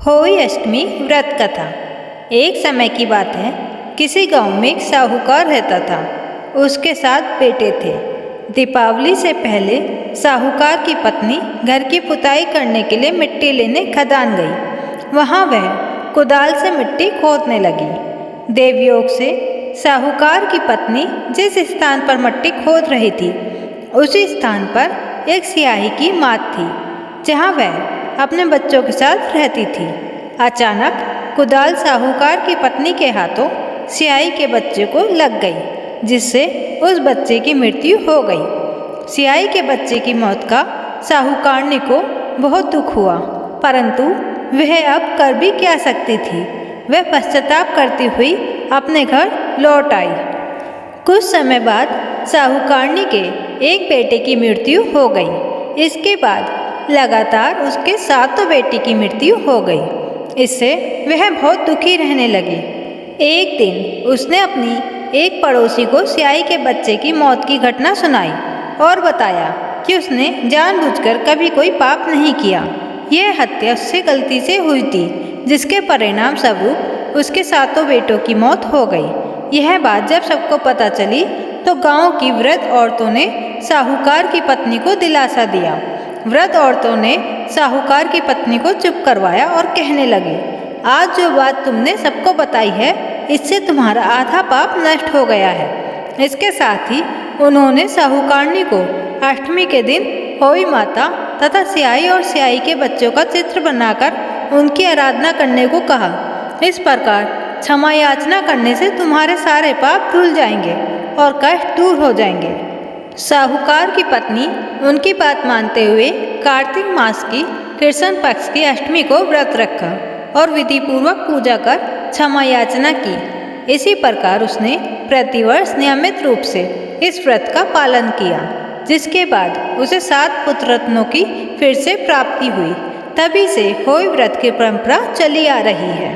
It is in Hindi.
होई अष्टमी व्रत कथा। एक समय की बात है, किसी गांव में एक साहूकार रहता था। उसके 7 बेटे थे। दीपावली से पहले साहूकार की पत्नी घर की पुताई करने के लिए मिट्टी लेने खदान गई। वहां वह कुदाल से मिट्टी खोदने लगी। देवयोग से साहूकार की पत्नी जिस स्थान पर मिट्टी खोद रही थी, उसी स्थान पर एक सियाही की मात थी, जहां वह अपने बच्चों के साथ रहती थी। अचानक कुदाल साहूकार की पत्नी के हाथों सियाही के बच्चे को लग गई, जिससे उस बच्चे की मृत्यु हो गई। सियाही के बच्चे की मौत का साहूकारनी को बहुत दुख हुआ, परंतु वह अब कर भी क्या सकती थी। वह पश्चाताप करती हुई अपने घर लौट आई। कुछ समय बाद साहूकारनी के एक बेटे की मृत्यु हो गई। इसके बाद लगातार उसके 7 बेटी की मृत्यु हो गई। इससे वह बहुत दुखी रहने लगी। एक दिन उसने अपनी एक पड़ोसी को सियाही के बच्चे की मौत की घटना सुनाई और बताया कि उसने जानबूझकर कभी कोई पाप नहीं किया। यह हत्या उससे गलती से हुई थी, जिसके परिणाम स्वरूप उसके 7 बेटों की मौत हो गई। यह बात जब सबको पता चली तो गांव की वृद्ध औरतों ने साहूकार की पत्नी को दिलासा दिया। वृद्ध औरतों ने साहूकार की पत्नी को चुप करवाया और कहने लगी, आज जो बात तुमने सबको बताई है, इससे तुम्हारा आधा पाप नष्ट हो गया है। इसके साथ ही उन्होंने साहूकारनी को अष्टमी के दिन होई माता तथा सियाही और सियाही के बच्चों का चित्र बनाकर उनकी आराधना करने को कहा। इस प्रकार क्षमा याचना करने से तुम्हारे सारे पाप धुल जाएंगे और कष्ट दूर हो जाएंगे। साहूकार की पत्नी उनकी बात मानते हुए कार्तिक मास की कृष्ण पक्ष की अष्टमी को व्रत रखा और विधि पूर्वक पूजा कर क्षमा याचना की। इसी प्रकार उसने प्रतिवर्ष नियमित रूप से इस व्रत का पालन किया, जिसके बाद उसे 7 पुत्र रत्नों की फिर से प्राप्ति हुई। तभी से होई व्रत की परंपरा चली आ रही है।